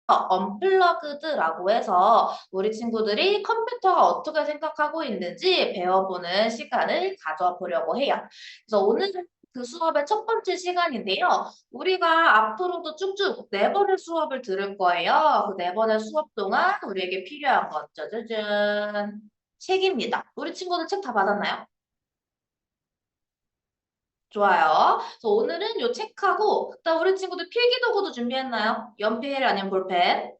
언플러그드라고 해서 우리 친구들이 컴퓨터가 어떻게 생각하고 있는지 배워보는 시간을 가져보려고 해요. 그래서 오늘은 그 수업의 첫 번째 시간인데요. 우리가 앞으로도 쭉쭉 네 번의 수업을 들을 거예요. 그 네 번의 수업 동안 우리에게 필요한 것 짜자잔 책입니다. 우리 친구들 책 다 받았나요? 좋아요. 그래서 오늘은 요 책하고 그다음 우리 친구들 필기도구도 준비했나요? 연필 아니면 볼펜?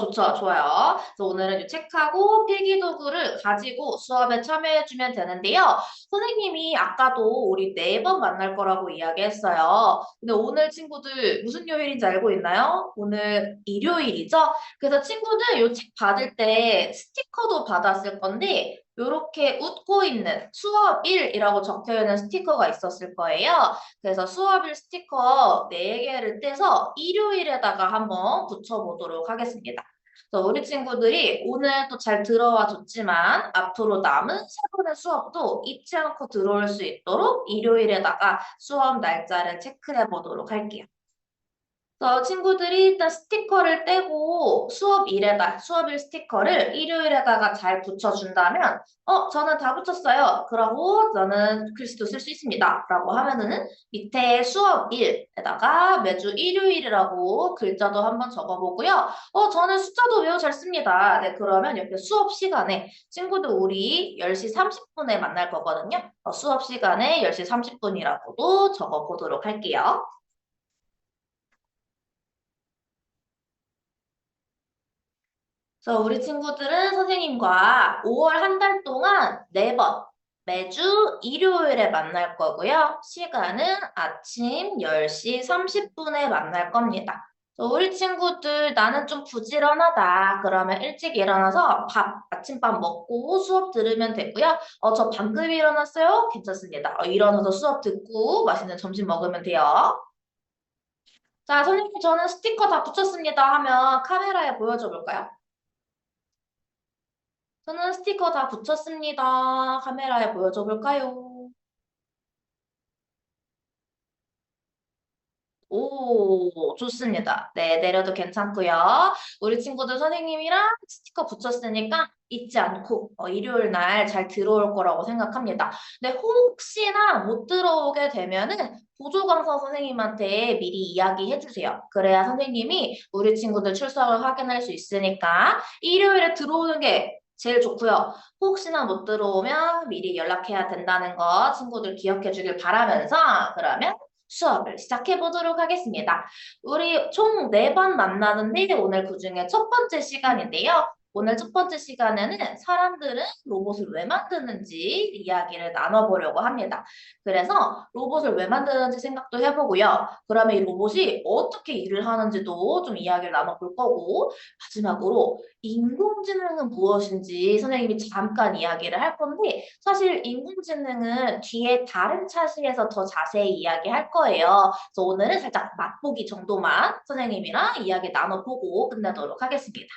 좋죠. 좋아요. 그래서 오늘은 이 책하고 필기도구를 가지고 수업에 참여해주면 되는데요. 선생님이 아까도 우리 네 번 만날 거라고 이야기했어요. 근데 오늘 친구들 무슨 요일인지 알고 있나요? 오늘 일요일이죠? 그래서 친구들 이 책 받을 때 스티커도 받았을 건데 요렇게 웃고 있는 수업일이라고 적혀있는 스티커가 있었을 거예요. 그래서 수업일 스티커 4개를 떼서 일요일에다가 한번 붙여보도록 하겠습니다. 그래서 우리 친구들이 오늘 또 잘 들어와 줬지만 앞으로 남은 세 번의 수업도 잊지 않고 들어올 수 있도록 일요일에다가 수업 날짜를 체크해 보도록 할게요. 그래서 친구들이 일단 스티커를 떼고 수업일 스티커를 일요일에다가 잘 붙여준다면, 저는 다 붙였어요. 그러고 저는 글씨도 쓸 수 있습니다. 라고 하면은 밑에 수업일에다가 매주 일요일이라고 글자도 한번 적어보고요. 저는 숫자도 매우 잘 씁니다. 네, 그러면 옆에 수업 시간에 친구들 우리 10시 30분에 만날 거거든요. 수업 시간에 10시 30분이라고도 적어보도록 할게요. 그래서 우리 친구들은 선생님과 5월 한 달 동안 4번 매주 일요일에 만날 거고요. 시간은 아침 10시 30분에 만날 겁니다. 그래서 우리 친구들 나는 좀 부지런하다. 그러면 일찍 일어나서 아침밥 먹고 수업 들으면 되고요. 저 방금 일어났어요? 괜찮습니다. 일어나서 수업 듣고 맛있는 점심 먹으면 돼요. 자, 선생님 저는 스티커 다 붙였습니다 하면 카메라에 보여줘 볼까요? 저는 스티커 다 붙였습니다. 카메라에 보여줘 볼까요? 오, 좋습니다. 네, 내려도 괜찮고요. 우리 친구들 선생님이랑 스티커 붙였으니까 잊지 않고 일요일 날 잘 들어올 거라고 생각합니다. 근데 혹시나 못 들어오게 되면은 보조강사 선생님한테 미리 이야기해 주세요. 그래야 선생님이 우리 친구들 출석을 확인할 수 있으니까 일요일에 들어오는 게 제일 좋고요. 혹시나 못 들어오면 미리 연락해야 된다는 거 친구들 기억해 주길 바라면서 그러면 수업을 시작해 보도록 하겠습니다. 우리 총 4번 만나는데 오늘 그중에 첫 번째 시간인데요. 오늘 첫 번째 시간에는 사람들은 로봇을 왜 만드는지 이야기를 나눠보려고 합니다. 그래서 로봇을 왜 만드는지 생각도 해보고요. 그러면 이 로봇이 어떻게 일을 하는지도 좀 이야기를 나눠볼 거고, 마지막으로 인공지능은 무엇인지 선생님이 잠깐 이야기를 할 건데, 사실 인공지능은 뒤에 다른 차시에서 더 자세히 이야기할 거예요. 그래서 오늘은 살짝 맛보기 정도만 선생님이랑 이야기 나눠보고 끝내도록 하겠습니다.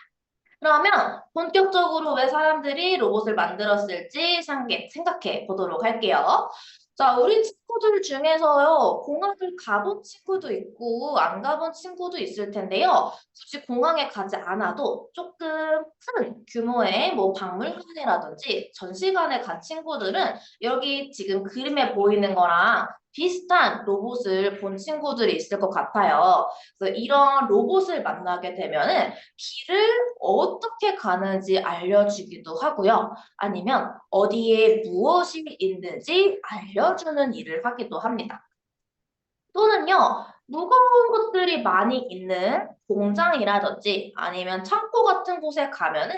그러면 본격적으로 왜 사람들이 로봇을 만들었을지 생각해 보도록 할게요. 자, 우리 친구들 중에서요, 공항을 가본 친구도 있고, 안 가본 친구도 있을 텐데요. 굳이 공항에 가지 않아도 조금 큰 규모의 뭐 박물관이라든지 전시관에 간 친구들은 여기 지금 그림에 보이는 거랑 비슷한 로봇을 본 친구들이 있을 것 같아요. 그래서 이런 로봇을 만나게 되면은 길을 어떻게 가는지 알려주기도 하고요. 아니면 어디에 무엇이 있는지 알려주는 일을 하기도 합니다. 또는요, 무거운 것들이 많이 있는 공장이라든지 아니면 창고 같은 곳에 가면은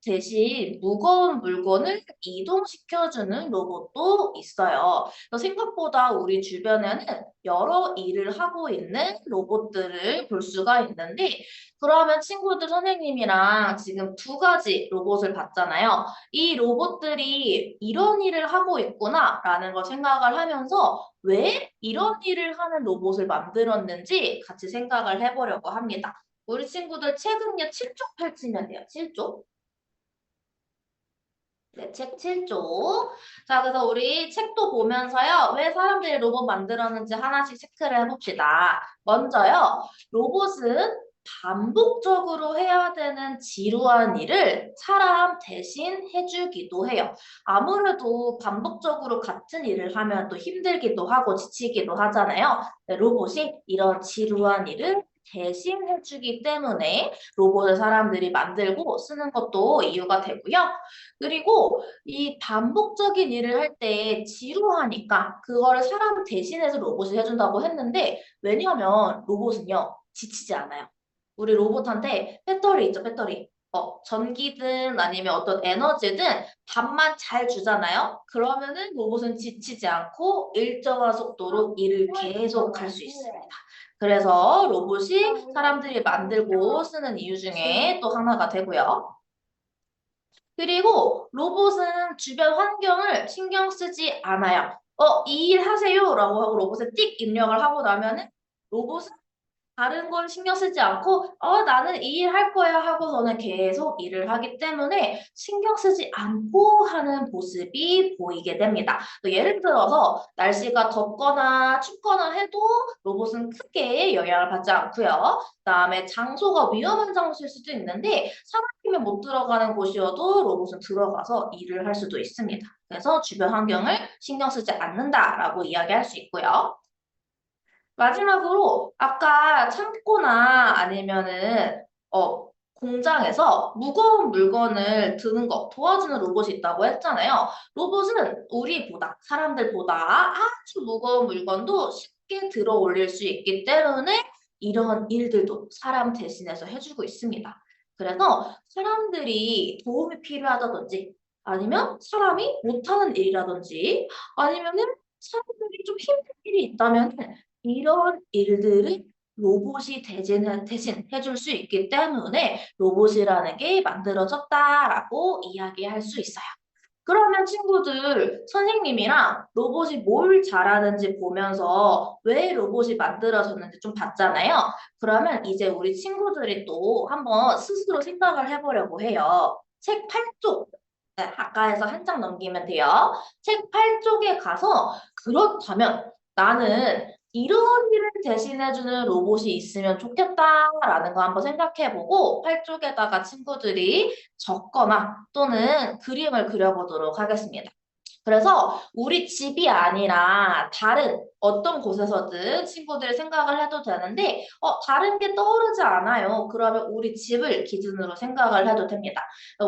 대신 무거운 물건을 이동시켜주는 로봇도 있어요. 그래서 생각보다 우리 주변에는 여러 일을 하고 있는 로봇들을 볼 수가 있는데, 그러면 친구들 선생님이랑 지금 두 가지 로봇을 봤잖아요. 이 로봇들이 이런 일을 하고 있구나라는 걸 생각을 하면서 왜 이런 일을 하는 로봇을 만들었는지 같이 생각을 해보려고 합니다. 우리 친구들 책은요, 7쪽 펼치면 돼요. 7쪽. 네, 책 7쪽. 자, 그래서 우리 책도 보면서요. 왜 사람들이 로봇 만들었는지 하나씩 체크를 해봅시다. 먼저요. 로봇은 반복적으로 해야 되는 지루한 일을 사람 대신 해주기도 해요. 아무래도 반복적으로 같은 일을 하면 또 힘들기도 하고 지치기도 하잖아요. 네, 로봇이 이런 지루한 일을 대신 해주기 때문에 로봇을 사람들이 만들고 쓰는 것도 이유가 되고요. 그리고 이 반복적인 일을 할 때 지루하니까 그거를 사람 대신해서 로봇이 해준다고 했는데 왜냐면 로봇은요 지치지 않아요. 우리 로봇한테 배터리 있죠, 배터리. 전기든 아니면 어떤 에너지든 답만 잘 주잖아요. 그러면은 로봇은 지치지 않고 일정한 속도로 일을 계속 할 수 있습니다. 그래서 로봇이 사람들이 만들고 쓰는 이유 중에 또 하나가 되고요. 그리고 로봇은 주변 환경을 신경 쓰지 않아요. 이 일 하세요 라고 하고 로봇에 띡 입력을 하고 나면은 로봇은 다른 건 신경 쓰지 않고 나는 이 일 할 거야 하고서는 계속 일을 하기 때문에 신경 쓰지 않고 하는 모습이 보이게 됩니다. 또 예를 들어서 날씨가 덥거나 춥거나 해도 로봇은 크게 영향을 받지 않고요. 그다음에 장소가 위험한 장소일 수도 있는데 사람이면 못 들어가는 곳이어도 로봇은 들어가서 일을 할 수도 있습니다. 그래서 주변 환경을 신경 쓰지 않는다라고 이야기할 수 있고요. 마지막으로 아까 창고나 아니면은 공장에서 무거운 물건을 드는 거 도와주는 로봇이 있다고 했잖아요. 로봇은 우리보다 사람들보다 아주 무거운 물건도 쉽게 들어 올릴 수 있기 때문에 이런 일들도 사람 대신해서 해주고 있습니다. 그래서 사람들이 도움이 필요하다든지 아니면 사람이 못하는 일이라든지 아니면은 사람들이 좀 힘든 일이 있다면 이런 일들을 로봇이 대신 해줄 수 있기 때문에 로봇이라는 게 만들어졌다라고 이야기할 수 있어요. 그러면 친구들, 선생님이랑 로봇이 뭘 잘하는지 보면서 왜 로봇이 만들어졌는지 좀 봤잖아요. 그러면 이제 우리 친구들이 또 한번 스스로 생각을 해보려고 해요. 책 8쪽. 네, 아까에서 한 장 넘기면 돼요. 책 8쪽에 가서 그렇다면 나는 이런 일을 대신해주는 로봇이 있으면 좋겠다라는 거 한번 생각해보고 8쪽에다가 친구들이 적거나 또는 그림을 그려보도록 하겠습니다. 그래서 우리 집이 아니라 다른 어떤 곳에서든 친구들 생각을 해도 되는데 다른 게 떠오르지 않아요. 그러면 우리 집을 기준으로 생각을 해도 됩니다.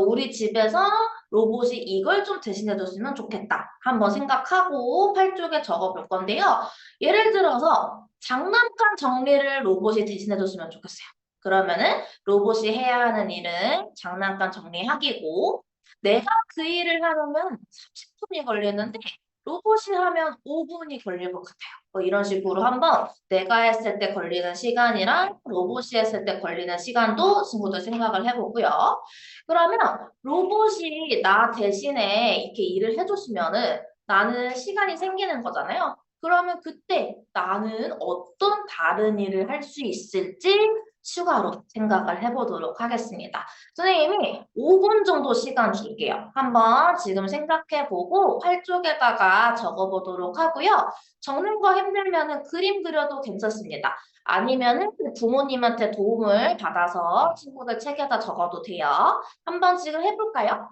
우리 집에서 로봇이 이걸 좀 대신해줬으면 좋겠다. 한번 생각하고 팔 쪽에 적어볼 건데요. 예를 들어서 장난감 정리를 로봇이 대신해줬으면 좋겠어요. 그러면은 로봇이 해야 하는 일은 장난감 정리하기고 내가 그 일을 하려면 30분이 걸리는데 로봇이 하면 5분이 걸릴 것 같아요. 이런 식으로 한번 내가 했을 때 걸리는 시간이랑 로봇이 했을 때 걸리는 시간도 친구들 생각을 해보고요. 그러면 로봇이 나 대신에 이렇게 일을 해줬으면은 나는 시간이 생기는 거잖아요. 그러면 그때 나는 어떤 다른 일을 할 수 있을지 추가로 생각을 해보도록 하겠습니다. 선생님이 5분 정도 시간 줄게요. 한번 지금 생각해보고 활 쪽에다가 적어보도록 하고요. 적는 거 힘들면은 그림 그려도 괜찮습니다. 아니면은 부모님한테 도움을 받아서 친구들 책에다 적어도 돼요. 한번 지금 해볼까요?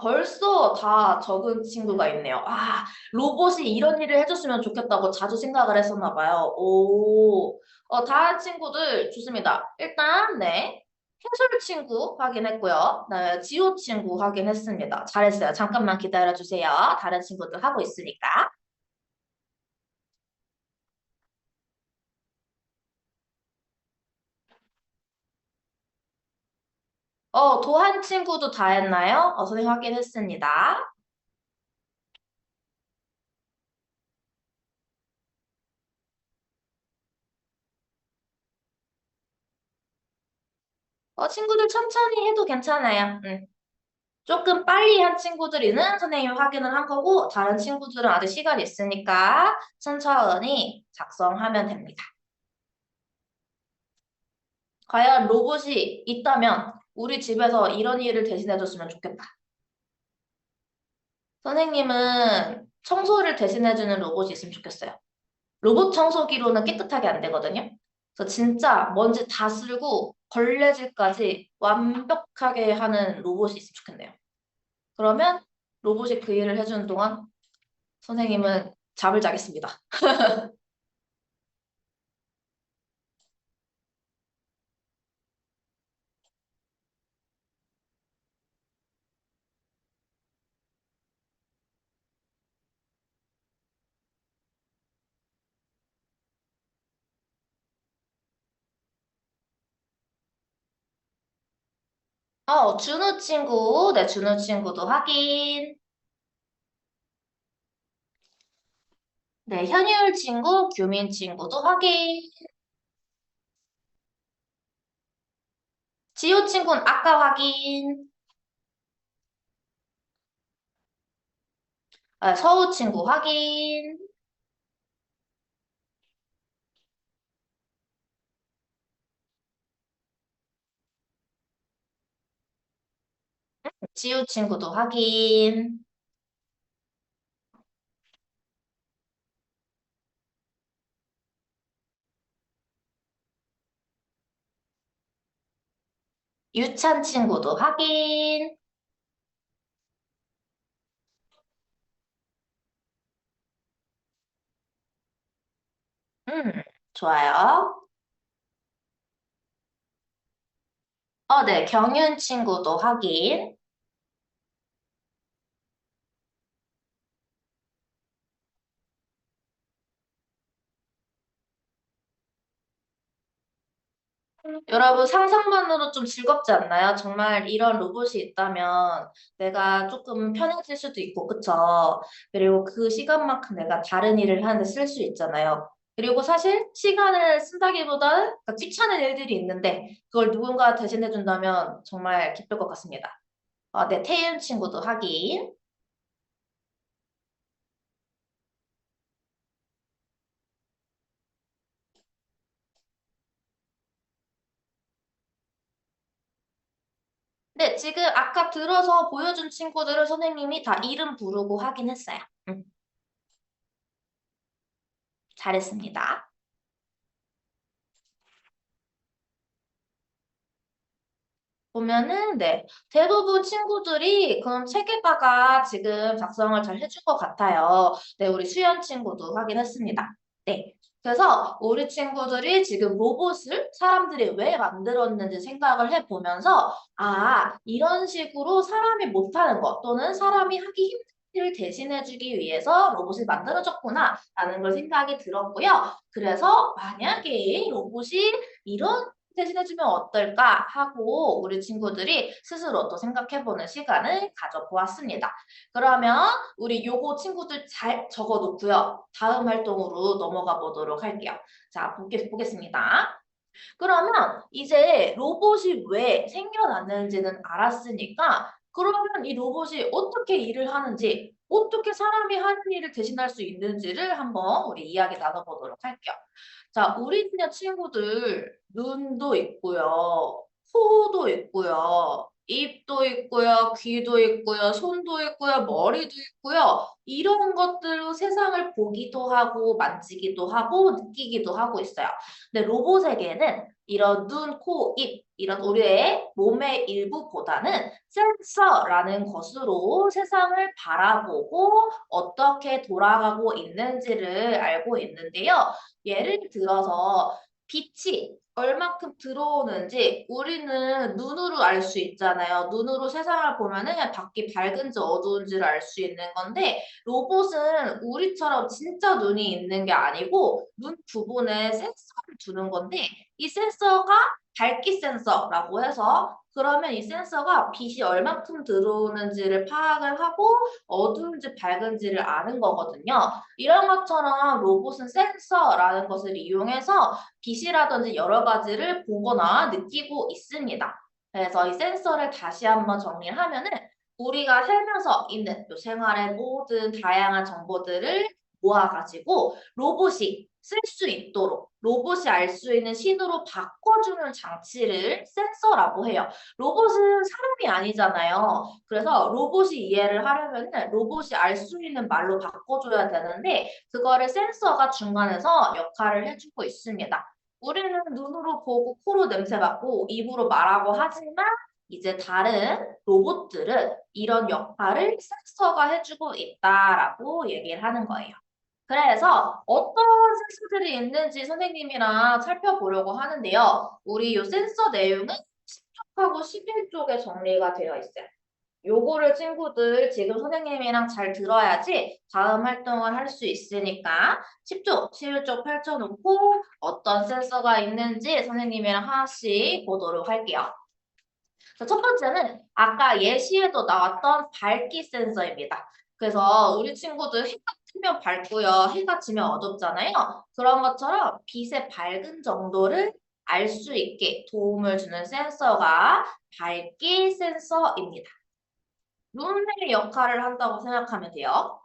벌써 다 적은 친구가 있네요. 로봇이 이런 일을 해줬으면 좋겠다고 자주 생각을 했었나 봐요. 오, 다른 친구들 좋습니다. 일단, 네. 해설 친구 확인했고요. 네, 지호 친구 확인했습니다. 잘했어요. 잠깐만 기다려주세요. 다른 친구들 하고 있으니까. 도한 친구도 다 했나요? 선생님 확인했습니다. 친구들 천천히 해도 괜찮아요. 조금 빨리 한 친구들이는 선생님이 확인을 한 거고 다른 친구들은 아직 시간이 있으니까 천천히 작성하면 됩니다. 과연 로봇이 있다면 우리 집에서 이런 일을 대신해줬으면 좋겠다. 선생님은 청소를 대신해주는 로봇이 있으면 좋겠어요. 로봇 청소기로는 깨끗하게 안 되거든요. 그래서 진짜 먼지 다 쓸고 걸레질까지 완벽하게 하는 로봇이 있으면 좋겠네요. 그러면 로봇이 그 일을 해주는 동안 선생님은 잠을 자겠습니다. 준우 친구. 네, 준우 친구도 확인. 네, 현율 친구, 규민 친구도 확인. 지호 친구는 아까 확인. 서우 친구 확인. 지우 친구도 확인. 유찬 친구도 확인. 좋아요. 네, 경윤 친구도 확인. 여러분 상상만으로 좀 즐겁지 않나요? 정말 이런 로봇이 있다면 내가 조금 편해질 수도 있고, 그쵸? 그리고 그 시간만큼 내가 다른 일을 하는데 쓸 수 있잖아요. 그리고 사실 시간을 쓴다기보다는 그러니까 귀찮은 일들이 있는데 그걸 누군가 대신해준다면 정말 기쁠 것 같습니다. 네, 태윤 친구도 확인. 네, 지금 아까 들어서 보여준 친구들을 선생님이 다 이름 부르고 확인했어요. 음, 잘했습니다. 보면은, 네, 대부분 친구들이 그럼 책에다가 지금 작성을 잘 해준 것 같아요. 네, 우리 수연 친구도 확인했습니다. 네. 그래서 우리 친구들이 지금 로봇을 사람들이 왜 만들었는지 생각을 해보면서, 이런 식으로 사람이 못하는 것 또는 사람이 하기 힘든 일을 대신해주기 위해서 로봇을 만들어졌구나 라는 걸 생각이 들었고요. 그래서 만약에 로봇이 이런 대신해주면 어떨까 하고 우리 친구들이 스스로 또 생각해보는 시간을 가져보았습니다. 그러면 우리 요거 친구들 잘 적어놓고요. 다음 활동으로 넘어가 보도록 할게요. 자, 보겠습니다. 그러면 이제 로봇이 왜 생겨났는지는 알았으니까 그러면 이 로봇이 어떻게 일을 하는지 어떻게 사람이 하는 일을 대신할 수 있는지를 한번 우리 이야기 나눠보도록 할게요. 자, 우리 그냥 친구들 눈도 있고요. 코도 있고요. 입도 있고요. 귀도 있고요. 손도 있고요. 머리도 있고요. 이런 것들로 세상을 보기도 하고 만지기도 하고 느끼기도 하고 있어요. 근데 로봇에게는 이런 눈, 코, 입 이런 우리의 몸의 일부보다는 센서라는 것으로 세상을 바라보고 어떻게 돌아가고 있는지를 알고 있는데요. 예를 들어서 빛이 얼만큼 들어오는지 우리는 눈으로 알 수 있잖아요. 눈으로 세상을 보면은 밖이 밝은지 어두운지를 알 수 있는 건데 로봇은 우리처럼 진짜 눈이 있는 게 아니고 눈 부분에 센서를 두는 건데 이 센서가 밝기 센서라고 해서 그러면 이 센서가 빛이 얼만큼 들어오는지를 파악을 하고 어두운지 밝은지를 아는 거거든요. 이런 것처럼 로봇은 센서라는 것을 이용해서 빛이라든지 여러 가지를 보거나 느끼고 있습니다. 그래서 이 센서를 다시 한번 정리를 하면은 우리가 살면서 있는 요 생활의 모든 다양한 정보들을 모아가지고 로봇이 쓸 수 있도록 로봇이 알 수 있는 신호로 바꿔주는 장치를 센서라고 해요. 로봇은 사람이 아니잖아요. 그래서 로봇이 이해를 하려면 로봇이 알 수 있는 말로 바꿔줘야 되는데 그거를 센서가 중간에서 역할을 해주고 있습니다. 우리는 눈으로 보고 코로 냄새 맡고 입으로 말하고 하지만 이제 다른 로봇들은 이런 역할을 센서가 해주고 있다라고 얘기를 하는 거예요. 그래서 어떤 센서들이 있는지 선생님이랑 살펴보려고 하는데요. 우리 이 센서 내용은 10쪽하고 11쪽에 정리가 되어 있어요. 요거를 친구들 지금 선생님이랑 잘 들어야지 다음 활동을 할 수 있으니까 10쪽, 11쪽 펼쳐놓고 어떤 센서가 있는지 선생님이랑 하나씩 보도록 할게요. 자, 첫 번째는 아까 예시에도 나왔던 밝기 센서입니다. 그래서 우리 친구들 해가 뜨면 밝고요. 해가 지면 어둡잖아요. 그런 것처럼 빛의 밝은 정도를 알 수 있게 도움을 주는 센서가 밝기 센서입니다. 눈의 역할을 한다고 생각하면 돼요.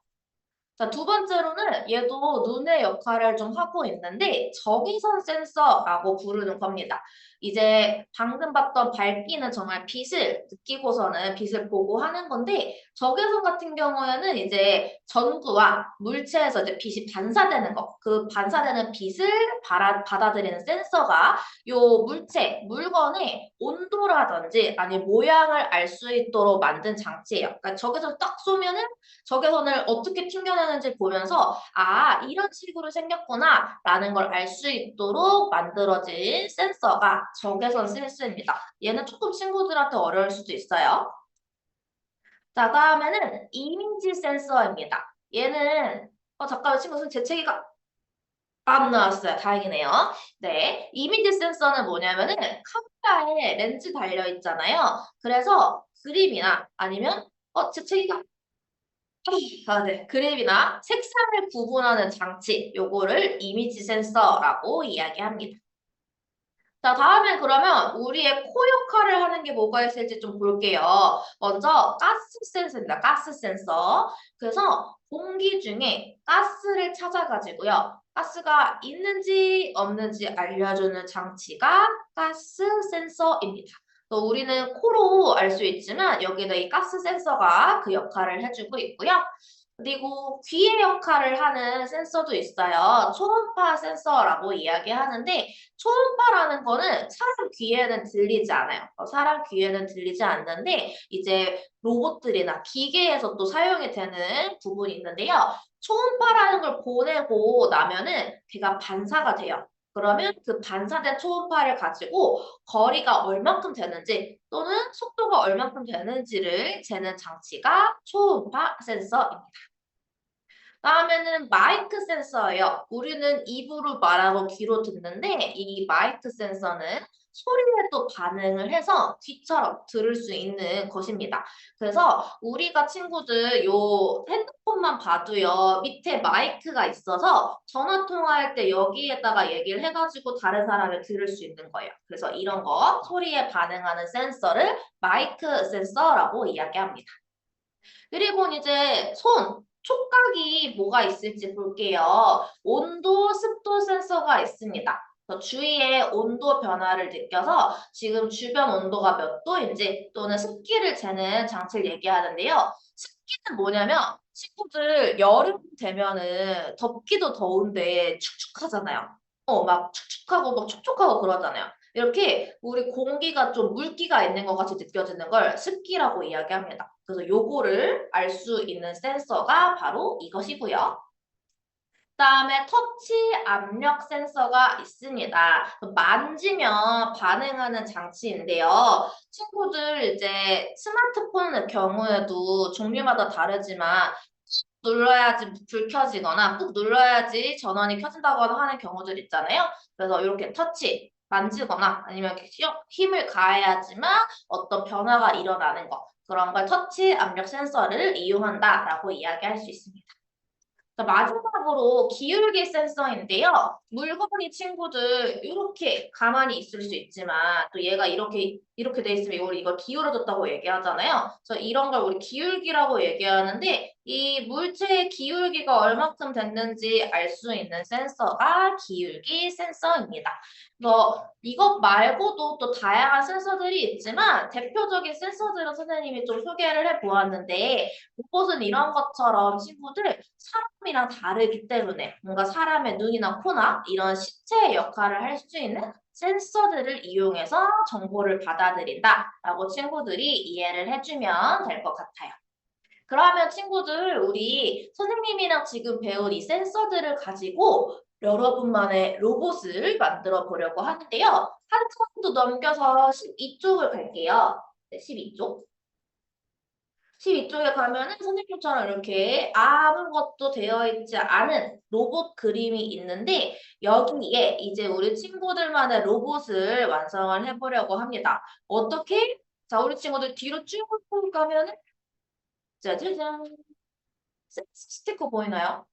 자, 두 번째로는 얘도 눈의 역할을 좀 하고 있는데 적외선 센서라고 부르는 겁니다. 이제 방금 봤던 밝기는 정말 빛을 느끼고서는 빛을 보고 하는 건데 적외선 같은 경우에는 이제 전구와 물체에서 이제 빛이 반사되는 거, 그 반사되는 빛을 받아들이는 센서가 요 물체, 물건의 온도라든지 아니 모양을 알 수 있도록 만든 장치예요. 그러니까 적외선 딱 쏘면은 적외선을 어떻게 튕겨내는지 보면서 아, 이런 식으로 생겼구나 라는 걸 알 수 있도록 만들어진 센서가 적외선 센서입니다. 얘는 조금 친구들한테 어려울 수도 있어요. 자, 다음에는 이미지 센서입니다. 얘는 잠깐만 친구 재채기가 안 나왔어요. 다행이네요. 네, 이미지 센서는 뭐냐면은 카메라에 렌즈 달려 있잖아요. 그래서 그림이나 아니면 재채기가 네. 그림이나 색상을 구분하는 장치, 요거를 이미지 센서라고 이야기합니다. 자, 다음엔 그러면 우리의 코 역할을 하는 게 뭐가 있을지 좀 볼게요. 먼저 가스 센서입니다. 가스 센서. 그래서 공기 중에 가스를 찾아가지고요. 가스가 있는지 없는지 알려주는 장치가 가스 센서입니다. 또 우리는 코로 알 수 있지만 여기다 이 가스 센서가 그 역할을 해주고 있고요. 그리고 귀의 역할을 하는 센서도 있어요. 초음파 센서라고 이야기하는데 초음파라는 거는 사람 귀에는 들리지 않아요. 사람 귀에는 들리지 않는데 이제 로봇들이나 기계에서 또 사용이 되는 부분이 있는데요. 초음파라는 걸 보내고 나면은 걔가 반사가 돼요. 그러면 그 반사된 초음파를 가지고 거리가 얼만큼 되는지 또는 속도가 얼만큼 되는지를 재는 장치가 초음파 센서입니다. 다음에는 마이크 센서예요. 우리는 입으로 말하고 귀로 듣는데 이 마이크 센서는 소리에 또 반응을 해서 귀처럼 들을 수 있는 것입니다. 그래서 우리가 친구들 요 핸드폰만 봐도요 밑에 마이크가 있어서 전화 통화할 때 여기에다가 얘기를 해가지고 다른 사람을 들을 수 있는 거예요. 그래서 이런 거 소리에 반응하는 센서를 마이크 센서라고 이야기합니다. 그리고 이제 촉각이 뭐가 있을지 볼게요. 온도, 습도 센서가 있습니다. 주위의 온도 변화를 느껴서 지금 주변 온도가 몇 도인지 또는 습기를 재는 장치를 얘기하는데요. 습기는 뭐냐면 친구들 여름 되면은 덥기도 더운데 축축하잖아요. 막 축축하고 막 촉촉하고 그러잖아요. 이렇게 우리 공기가 좀 물기가 있는 것 같이 느껴지는 걸 습기라고 이야기합니다. 그래서 요거를 알 수 있는 센서가 바로 이것이고요. 그다음에 터치 압력 센서가 있습니다. 만지면 반응하는 장치인데요. 친구들 이제 스마트폰의 경우에도 종류마다 다르지만 눌러야지 불 켜지거나 꾹 눌러야지 전원이 켜진다고 하는 경우들 있잖아요. 그래서 이렇게 터치 만지거나 아니면 이렇게 힘을 가해야지만 어떤 변화가 일어나는 거 그런 걸 터치 압력 센서를 이용한다라고 이야기할 수 있습니다. 자, 마지막으로 기울기 센서인데요. 물건이 친구들 이렇게 가만히 있을 수 있지만 또 얘가 이렇게 돼 있으면 이걸 기울어졌다고 얘기하잖아요. 그래서 이런 걸 우리 기울기라고 얘기하는데 이 물체의 기울기가 얼마큼 됐는지 알 수 있는 센서가 기울기 센서입니다. 그래서 이것 말고도 또 다양한 센서들이 있지만 대표적인 센서들을 선생님이 좀 소개를 해보았는데 로봇은 이런 것처럼 친구들 사람이랑 다르기 때문에 뭔가 사람의 눈이나 코나 이런 시체의 역할을 할 수 있는 센서들을 이용해서 정보를 받아들인다라고 친구들이 이해를 해주면 될 것 같아요. 그러면 친구들 우리 선생님이랑 지금 배운 이 센서들을 가지고 여러분만의 로봇을 만들어 보려고 하는데요. 한 칸도 넘겨서 12쪽을 갈게요. 네, 12쪽. 12쪽에 가면은 선생님처럼 이렇게 아무것도 되어 있지 않은 로봇 그림이 있는데 여기에 이제 우리 친구들만의 로봇을 완성을 해보려고 합니다. 어떻게? 자, 우리 친구들 뒤로 쭉 가면은 짜자잔. 스티커 보이나요?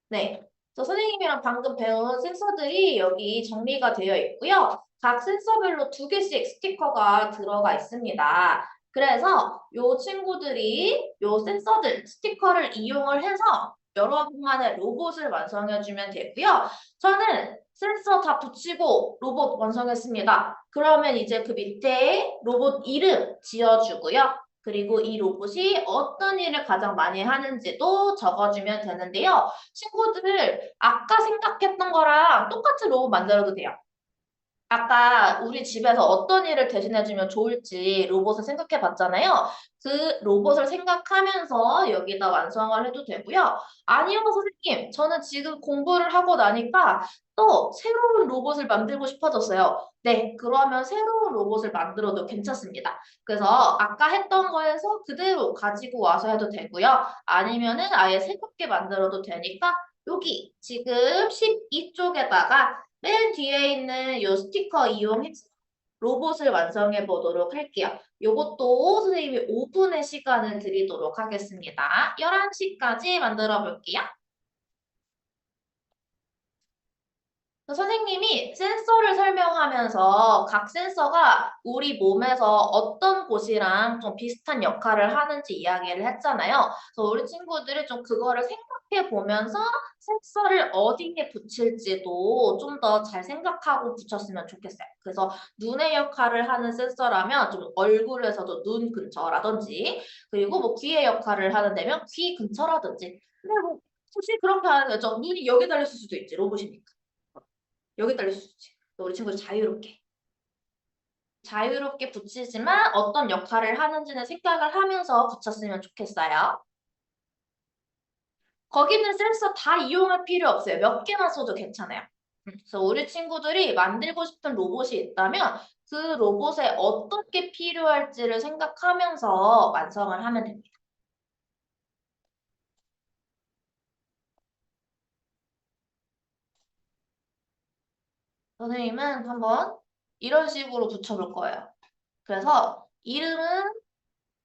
네. 저 선생님이랑 방금 배운 센서들이 여기 정리가 되어 있고요. 각 센서별로 2개씩 스티커가 들어가 있습니다. 그래서 요 친구들이 요 센서들 스티커를 이용을 해서 여러분만의 로봇을 완성해주면 되고요. 저는 센서 다 붙이고 로봇 완성했습니다. 그러면 이제 그 밑에 로봇 이름 지어주고요. 그리고 이 로봇이 어떤 일을 가장 많이 하는지도 적어주면 되는데요. 친구들 아까 생각했던 거랑 똑같은 로봇 만들어도 돼요. 아까 우리 집에서 어떤 일을 대신해주면 좋을지 로봇을 생각해 봤잖아요. 그 로봇을 생각하면서 여기다 완성을 해도 되고요. 아니요, 선생님. 저는 지금 공부를 하고 나니까 또 새로운 로봇을 만들고 싶어졌어요. 네, 그러면 새로운 로봇을 만들어도 괜찮습니다. 그래서 아까 했던 거에서 그대로 가지고 와서 해도 되고요. 아니면은 아예 새롭게 만들어도 되니까 여기 지금 12쪽에다가 맨 뒤에 있는 이 스티커 이용해서 로봇을 완성해 보도록 할게요. 이것도 선생님이 5분의 시간을 드리도록 하겠습니다. 11시까지 만들어 볼게요. 선생님이 센서를 설명하면서 각 센서가 우리 몸에서 어떤 곳이랑 좀 비슷한 역할을 하는지 이야기를 했잖아요. 그래서 우리 친구들이 좀 그거를 생각해 보면서 센서를 어디에 붙일지도 좀 더 잘 생각하고 붙였으면 좋겠어요. 그래서 눈의 역할을 하는 센서라면 좀 얼굴에서도 눈 근처라든지 그리고 뭐 귀의 역할을 하는 데면 귀 근처라든지 근데 뭐 굳이 그렇게 하는 거죠. 눈이 여기 달렸을 수도 있지 로봇이니까. 여기 달릴 수 있지. 우리 친구 자유롭게 붙이지만 어떤 역할을 하는지는 생각을 하면서 붙였으면 좋겠어요. 거기는 센서 다 이용할 필요 없어요. 몇 개만 써도 괜찮아요. 그래서 우리 친구들이 만들고 싶은 로봇이 있다면 그 로봇에 어떤 게 필요할지를 생각하면서 완성을 하면 됩니다. 선생님은 한번 이런 식으로 붙여볼 거예요. 그래서 이름은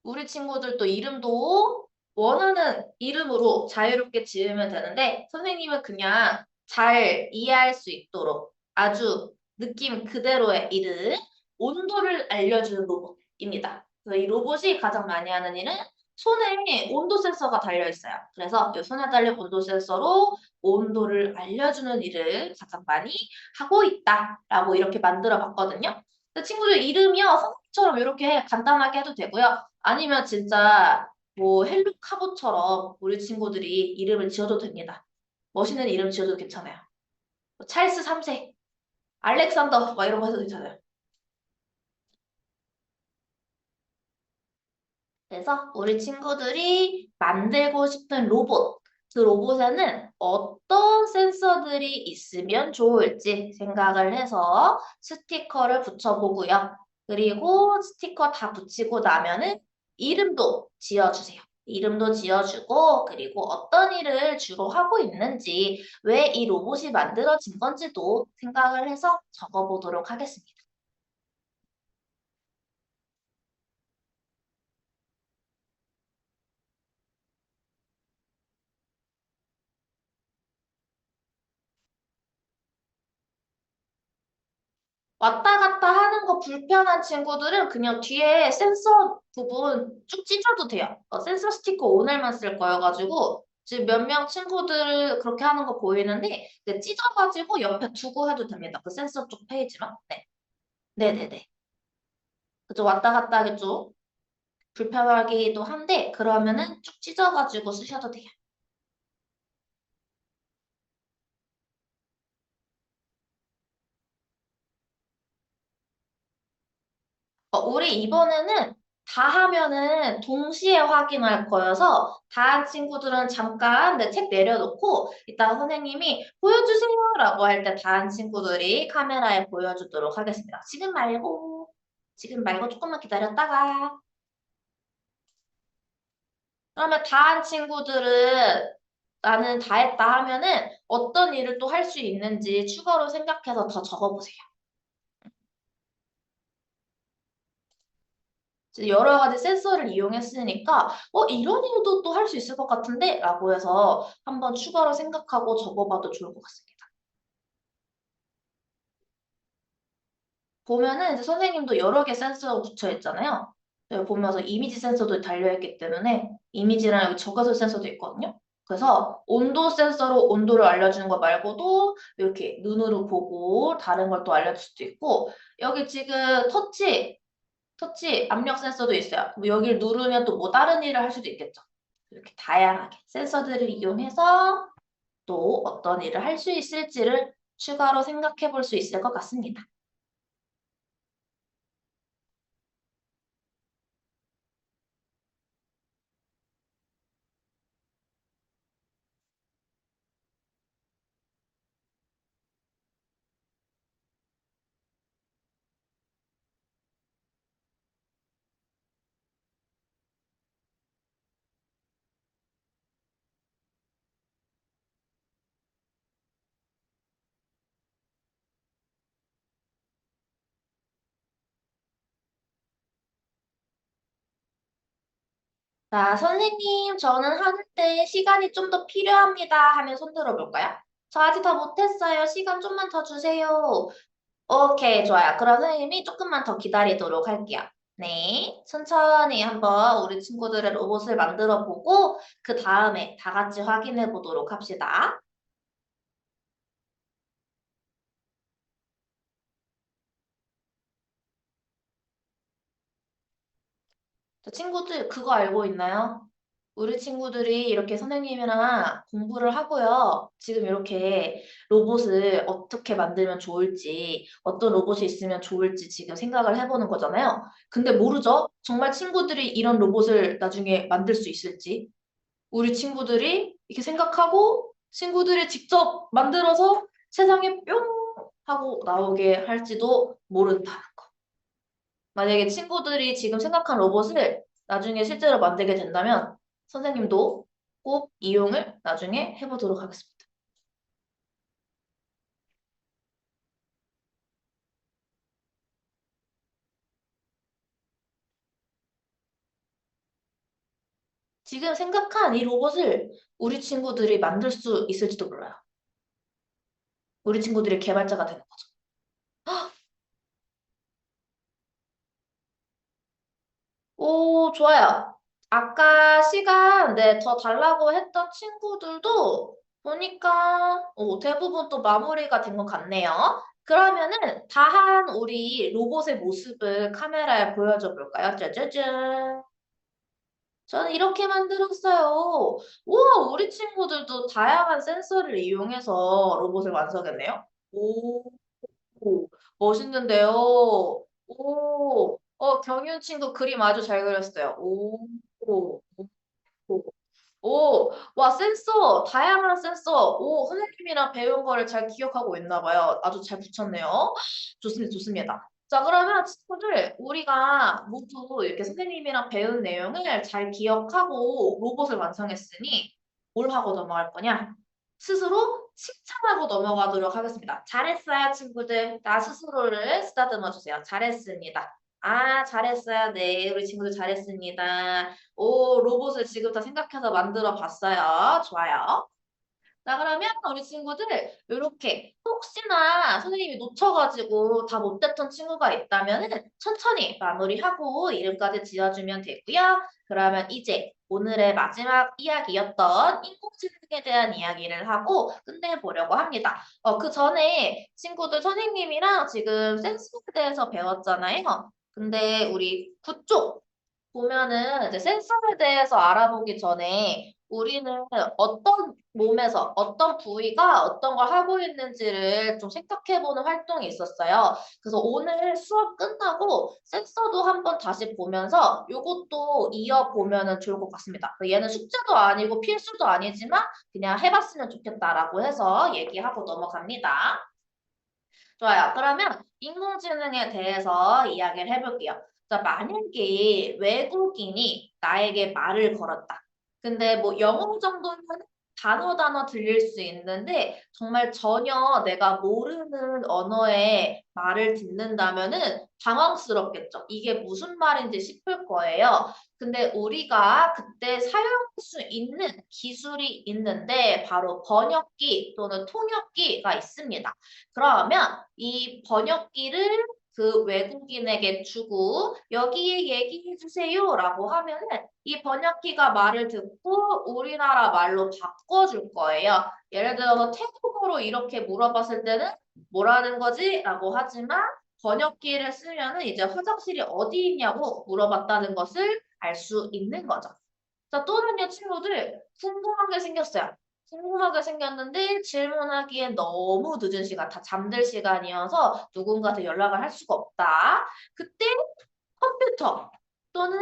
우리 친구들도 이름도 원하는 이름으로 자유롭게 지으면 되는데 선생님은 그냥 잘 이해할 수 있도록 아주 느낌 그대로의 이름, 온도를 알려주는 로봇입니다. 그래서 이 로봇이 가장 많이 하는 일은 손에 온도 센서가 달려 있어요. 그래서 이 손에 달린 온도 센서로 온도를 알려주는 일을 가장 많이 하고 있다라고 이렇게 만들어 봤거든요. 친구들 이름이요, 선생님처럼 이렇게 간단하게 해도 되고요. 아니면 진짜 뭐 헬로 카보처럼 우리 친구들이 이름을 지어도 됩니다. 멋있는 이름 지어도 괜찮아요. 뭐 찰스 3세, 알렉산더 막 이런 거 해도 괜찮아요. 그래서 우리 친구들이 만들고 싶은 로봇, 그 로봇에는 어떤 센서들이 있으면 좋을지 생각을 해서 스티커를 붙여보고요. 그리고 스티커 다 붙이고 나면은 이름도 지어주세요. 이름도 지어주고 그리고 어떤 일을 주로 하고 있는지 왜 이 로봇이 만들어진 건지도 생각을 해서 적어보도록 하겠습니다. 왔다 갔다 하는 거 불편한 친구들은 그냥 뒤에 센서 부분 쭉 찢어도 돼요. 센서 스티커 오늘만 쓸 거여가지고 지금 몇 명 친구들 그렇게 하는 거 보이는데 그 찢어가지고 옆에 두고 해도 됩니다. 그 센서 쪽 페이지만. 네. 네네네. 그죠? 왔다 갔다 하겠죠? 불편하기도 한데 그러면은 쭉 찢어가지고 쓰셔도 돼요. 우리 이번에는 다 하면은 동시에 확인할 거여서 다 한 친구들은 잠깐 내 책 내려놓고 이따가 선생님이 보여주세요 라고 할 때 다 한 친구들이 카메라에 보여주도록 하겠습니다. 지금 말고 조금만 기다렸다가 그러면 다 한 친구들은 나는 다 했다 하면은 어떤 일을 또 할 수 있는지 추가로 생각해서 더 적어보세요. 이제 여러 가지 센서를 이용했으니까 이런 일도 또 할 수 있을 것 같은데? 라고 해서 한번 추가로 생각하고 적어봐도 좋을 것 같습니다. 보면은 이제 선생님도 여러 개 센서가 붙여 있잖아요. 여기 보면서 이미지 센서도 달려있기 때문에 이미지랑 여기 적외선 센서도 있거든요. 그래서 온도 센서로 온도를 알려주는 거 말고도 이렇게 눈으로 보고 다른 걸 또 알려줄 수도 있고 여기 지금 터치 압력 센서도 있어요. 뭐 여기를 누르면 또 뭐 다른 일을 할 수도 있겠죠. 이렇게 다양하게 센서들을 이용해서 또 어떤 일을 할 수 있을지를 추가로 생각해 볼 수 있을 것 같습니다. 자, 선생님, 저는 하는데 시간이 좀 더 필요합니다 하면 손 들어볼까요? 저 아직 다 못했어요. 시간 좀만 더 주세요. 오케이, 좋아요. 그럼 선생님이 조금만 더 기다리도록 할게요. 네, 천천히 한번 우리 친구들의 로봇을 만들어 보고 그 다음에 다 같이 확인해 보도록 합시다. 저 친구들 그거 알고 있나요? 우리 친구들이 이렇게 선생님이랑 공부를 하고요. 지금 이렇게 로봇을 어떻게 만들면 좋을지, 어떤 로봇이 있으면 좋을지 지금 생각을 해보는 거잖아요. 근데 모르죠? 정말 친구들이 이런 로봇을 나중에 만들 수 있을지. 우리 친구들이 이렇게 생각하고 친구들이 직접 만들어서 세상에 뿅 하고 나오게 할지도 모른다는 거. 만약에 친구들이 지금 생각한 로봇을 나중에 실제로 만들게 된다면 선생님도 꼭 이용을 나중에 해보도록 하겠습니다. 지금 생각한 이 로봇을 우리 친구들이 만들 수 있을지도 몰라요. 우리 친구들이 개발자가 되는 거죠. 오, 좋아요. 아까 시간 더 달라고 했던 친구들도 보니까 대부분 또 마무리가 된 것 같네요. 그러면은 다 한 우리 로봇의 모습을 카메라에 보여줘 볼까요? 짜자잔. 저는 이렇게 만들었어요. 우와, 우리 친구들도 다양한 센서를 이용해서 로봇을 완성했네요. 오, 멋있는데요. 오, 경윤 친구 그림 아주 잘 그렸어요. 오, 오, 오, 와, 센서, 다양한 센서. 오, 선생님이랑 배운 거를 잘 기억하고 있나 봐요. 아주 잘 붙였네요. 좋습니다, 좋습니다. 자, 그러면 친구들, 우리가 모두 이렇게 선생님이랑 배운 내용을 잘 기억하고 로봇을 완성했으니 뭘 하고 넘어갈 거냐? 스스로 칭찬하고 넘어가도록 하겠습니다. 잘했어요, 친구들. 나 스스로를 쓰다듬어 주세요. 잘했습니다. 아, 잘했어요. 네, 우리 친구들 잘했습니다. 오, 로봇을 지금부터 생각해서 만들어 봤어요. 좋아요. 자, 그러면 우리 친구들 이렇게 혹시나 선생님이 놓쳐가지고 다 못했던 친구가 있다면은 천천히 마무리하고 이름까지 지어주면 되고요. 그러면 이제 오늘의 마지막 이야기였던 인공지능에 대한 이야기를 하고 끝내보려고 합니다. 그 전에 친구들 선생님이랑 지금 센서에 대해서 배웠잖아요. 근데 우리 그쪽 보면은 이제 센서에 대해서 알아보기 전에 우리는 어떤 몸에서 어떤 부위가 어떤 걸 하고 있는지를 좀 생각해보는 활동이 있었어요. 그래서 오늘 수업 끝나고 센서도 한번 다시 보면서 이것도 이어보면은 좋을 것 같습니다. 얘는 숙제도 아니고 필수도 아니지만 그냥 해봤으면 좋겠다라고 해서 얘기하고 넘어갑니다. 좋아요. 그러면 인공지능에 대해서 이야기를 해볼게요. 자, 만약에 외국인이 나에게 말을 걸었다. 근데 뭐 영어 정도면 단어 들릴 수 있는데 정말 전혀 내가 모르는 언어의 말을 듣는다면은 당황스럽겠죠. 이게 무슨 말인지 싶을 거예요. 근데 우리가 그때 사용할 수 있는 기술이 있는데 바로 번역기 또는 통역기가 있습니다. 그러면 이 번역기를 그 외국인에게 주고 여기에 얘기해 주세요라고 하면은 이 번역기가 말을 듣고 우리나라 말로 바꿔줄 거예요. 예를 들어서 태국어로 이렇게 물어봤을 때는 뭐라는 거지? 라고 하지만 번역기를 쓰면은 이제 화장실이 어디 있냐고 물어봤다는 것을 알 수 있는 거죠. 자, 또는요, 친구들, 궁금한 게 생겼어요. 궁금하게 생겼는데 질문하기엔 너무 늦은 시간, 다 잠들 시간이어서 누군가한테 연락을 할 수가 없다. 그때 컴퓨터 또는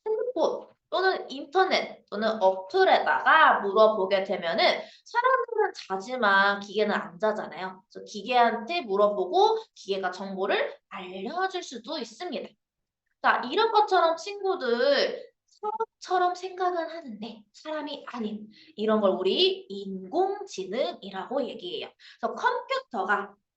핸드폰 또는 인터넷 또는 어플에다가 물어보게 되면은 사람들은 자지만 기계는 안 자잖아요. 그래서 기계한테 물어보고 기계가 정보를 알려줄 수도 있습니다. 자, 이런 것처럼 친구들 사람처럼 생각은 하는데 사람이 아닌 이런 걸 우리 인공지능이라고 얘기해요. 그래서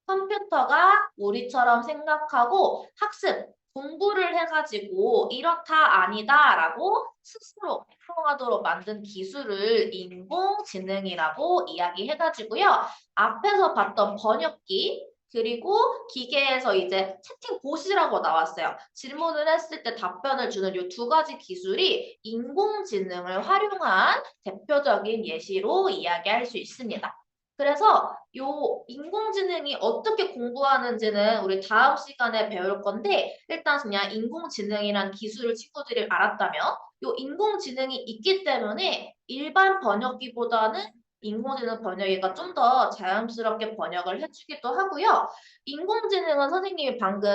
컴퓨터가 우리처럼 생각하고 학습, 공부를 해가지고 이렇다 아니다라고 스스로 행동하도록 만든 기술을 인공지능이라고 이야기해가지고요. 앞에서 봤던 번역기 그리고 기계에서 이제 채팅 봇이라고 나왔어요. 질문을 했을 때 답변을 주는 이 두 가지 기술이 인공지능을 활용한 대표적인 예시로 이야기할 수 있습니다. 그래서 이 인공지능이 어떻게 공부하는지는 우리 다음 시간에 배울 건데 일단 그냥 인공지능이란 기술을 친구들이 알았다면 이 인공지능이 있기 때문에 일반 번역기보다는 인공지능 번역기가 좀 더 자연스럽게 번역을 해주기도 하고요. 인공지능은 선생님이 방금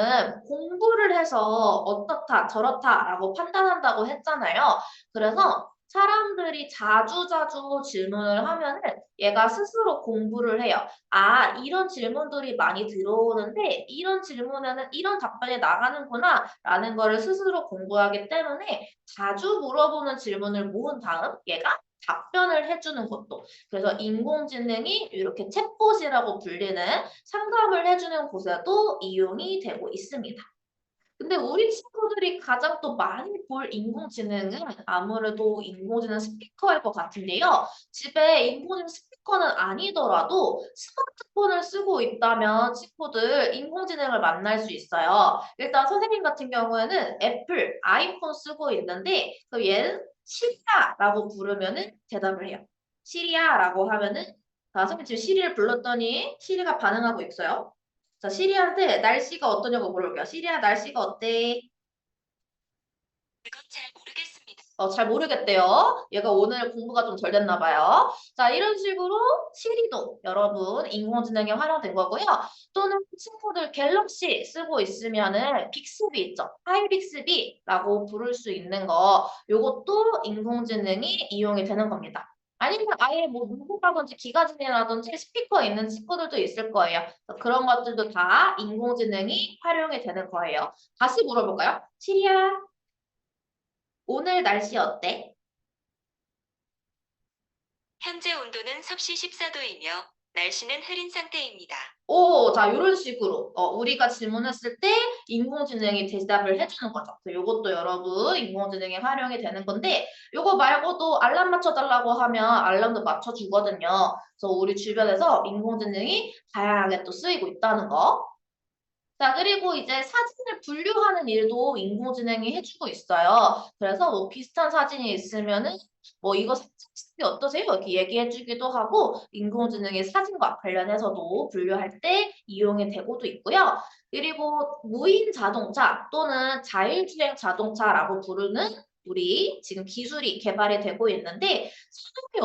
공부를 해서 어떻다 저렇다라고 판단한다고 했잖아요. 그래서 사람들이 자주자주 질문을 하면은 얘가 스스로 공부를 해요. 아, 이런 질문들이 많이 들어오는데 이런 질문에는 이런 답변이 나가는구나 라는 거를 스스로 공부하기 때문에 자주 물어보는 질문을 모은 다음 얘가 답변을 해주는 것도 그래서 인공지능이 이렇게 챗봇이라고 불리는 상담을 해주는 곳에도 이용이 되고 있습니다. 근데 우리 친구들이 가장 또 많이 볼 인공지능은 아무래도 인공지능 스피커일 것 같은데요. 집에 인공지능 스피커는 아니더라도 스마트폰을 쓰고 있다면 친구들 인공지능을 만날 수 있어요. 일단 선생님 같은 경우에는 애플, 아이폰 쓰고 있는데 그럼 얘는 시리아라고 부르면은 대답을 해요. 시리아라고 하면은 선생님 지금 시리를 불렀더니 시리가 반응하고 있어요. 자, 시리한테 날씨가 어떠냐고 물어볼게요. 시리야, 날씨가 어때? 그건 잘 모르겠습니다. 잘 모르겠대요. 얘가 오늘 공부가 좀 덜 됐나 봐요. 자, 이런 식으로 시리도 여러분 인공지능에 활용된 거고요. 또는 친구들 갤럭시 쓰고 있으면은 빅스비 있죠. 하이빅스비라고 부를 수 있는 거. 요것도 인공지능이 이용이 되는 겁니다. 아니면 아예 뭐 노트라든지 기가진이라든지 스피커 있는 친구들도 있을 거예요. 그런 것들도 다 인공지능이 활용이 되는 거예요. 다시 물어볼까요? 시리야, 오늘 날씨 어때? 현재 온도는 섭씨 14도이며 날씨는 흐린 상태입니다. 오, 자, 이런 식으로 우리가 질문했을 때 인공지능이 대답을 해주는 거죠. 그래서 이것도 여러분 인공지능이 활용이 되는 건데 이거 말고도 알람 맞춰달라고 하면 알람도 맞춰주거든요. 그래서 우리 주변에서 인공지능이 다양하게 또 쓰이고 있다는 거. 자, 그리고 이제 사진을 분류하는 일도 인공지능이 해주고 있어요. 그래서 뭐 비슷한 사진이 있으면은 뭐 이거 사진 어떠세요? 이렇게 얘기해주기도 하고 인공지능이 사진과 관련해서도 분류할 때 이용이 되고도 있고요. 그리고 무인 자동차 또는 자율주행 자동차라고 부르는 우리 지금 기술이 개발이 되고 있는데 사람이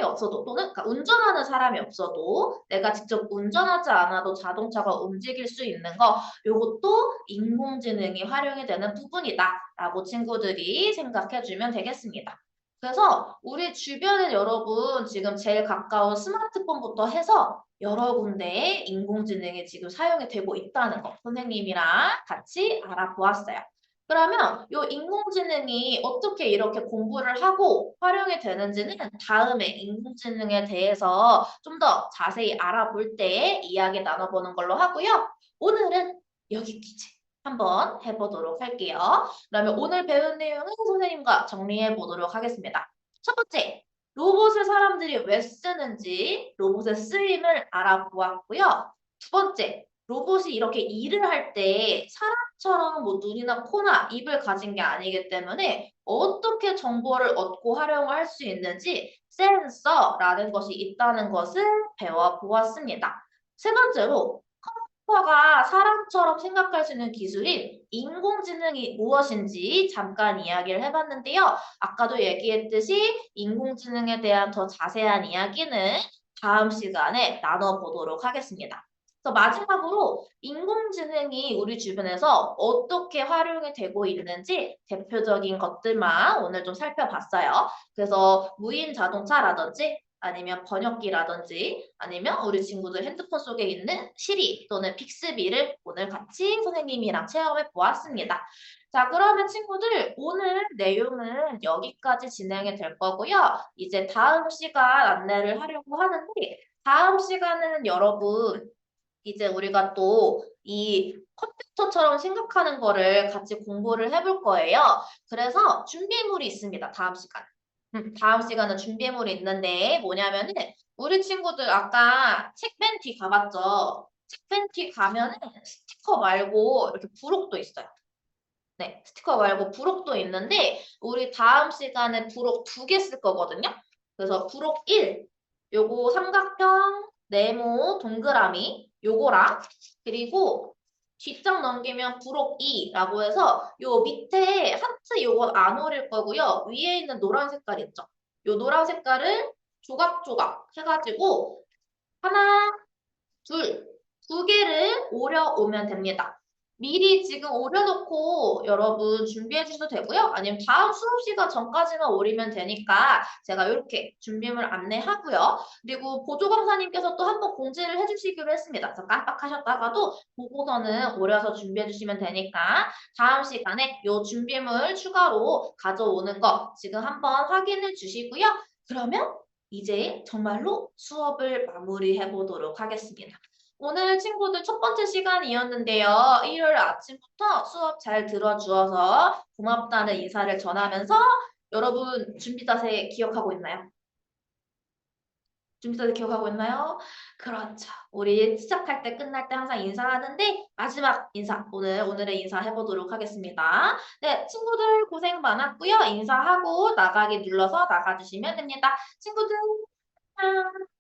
없어도 또는 그러니까 운전하는 사람이 없어도 내가 직접 운전하지 않아도 자동차가 움직일 수 있는 거 요것도 인공지능이 활용이 되는 부분이다라고 친구들이 생각해주면 되겠습니다. 그래서 우리 주변에 여러분 지금 제일 가까운 스마트폰부터 해서 여러 군데에 인공지능이 지금 사용이 되고 있다는 거 선생님이랑 같이 알아보았어요. 그러면 이 인공지능이 어떻게 이렇게 공부를 하고 활용이 되는지는 다음에 인공지능에 대해서 좀 더 자세히 알아볼 때 이야기 나눠보는 걸로 하고요. 오늘은 여기까지 한번 해보도록 할게요. 그러면 오늘 배운 내용은 선생님과 정리해 보도록 하겠습니다. 첫 번째, 로봇을 사람들이 왜 쓰는지 로봇의 쓰임을 알아보았고요. 두 번째, 로봇이 이렇게 일을 할 때 사람처럼 뭐 눈이나 코나 입을 가진 게 아니기 때문에 어떻게 정보를 얻고 활용할 수 있는지 센서라는 것이 있다는 것을 배워보았습니다. 세 번째로 컴퓨터가 사람처럼 생각할 수 있는 기술인 인공지능이 무엇인지 잠깐 이야기를 해봤는데요. 아까도 얘기했듯이 인공지능에 대한 더 자세한 이야기는 다음 시간에 나눠보도록 하겠습니다. 그래서 마지막으로 인공지능이 우리 주변에서 어떻게 활용이 되고 있는지 대표적인 것들만 오늘 좀 살펴봤어요. 그래서 무인 자동차라든지 아니면 번역기라든지 아니면 우리 친구들 핸드폰 속에 있는 시리 또는 빅스비를 오늘 같이 선생님이랑 체험해 보았습니다. 자, 그러면 친구들 오늘 내용은 여기까지 진행이 될 거고요. 이제 다음 시간 안내를 하려고 하는데 다음 시간은 여러분 이제 우리가 또 이 컴퓨터처럼 생각하는 거를 같이 공부를 해볼 거예요. 그래서 준비물이 있습니다. 다음 시간. 다음 시간은 준비물이 있는데 뭐냐면은 우리 친구들 아까 책 맨 뒤 가봤죠? 책 맨 뒤 가면은 스티커 말고 이렇게 부록도 있어요. 네, 스티커 말고 부록도 있는데 우리 다음 시간에 부록 2개 쓸 거거든요. 그래서 부록 1, 요거 삼각형, 네모, 동그라미 요거랑 그리고 뒷장 넘기면 부록 2라고 해서 요 밑에 하트 요건 안 오릴 거고요. 위에 있는 노란 색깔 있죠? 요 노란 색깔을 조각조각 해가지고 하나, 둘, 2개를 오려오면 됩니다. 미리 지금 오려놓고 여러분 준비해 주셔도 되고요. 아니면 다음 수업 시간 전까지만 오리면 되니까 제가 이렇게 준비물 안내하고요. 그리고 보조강사님께서 또 한번 공지를 해주시기로 했습니다. 그래서 깜빡하셨다가도 보고서는 오려서 준비해 주시면 되니까 다음 시간에 이 준비물 추가로 가져오는 거 지금 한번 확인해 주시고요. 그러면 이제 정말로 수업을 마무리해 보도록 하겠습니다. 오늘 친구들 첫 번째 시간이었는데요. 일요일 아침부터 수업 잘 들어주어서 고맙다는 인사를 전하면서 여러분 준비 자세 기억하고 있나요? 준비 자세 기억하고 있나요? 그렇죠. 우리 시작할 때 끝날 때 항상 인사하는데 마지막 인사 오늘의 인사 해보도록 하겠습니다. 네, 친구들 고생 많았고요. 인사하고 나가기 눌러서 나가주시면 됩니다. 친구들 안녕.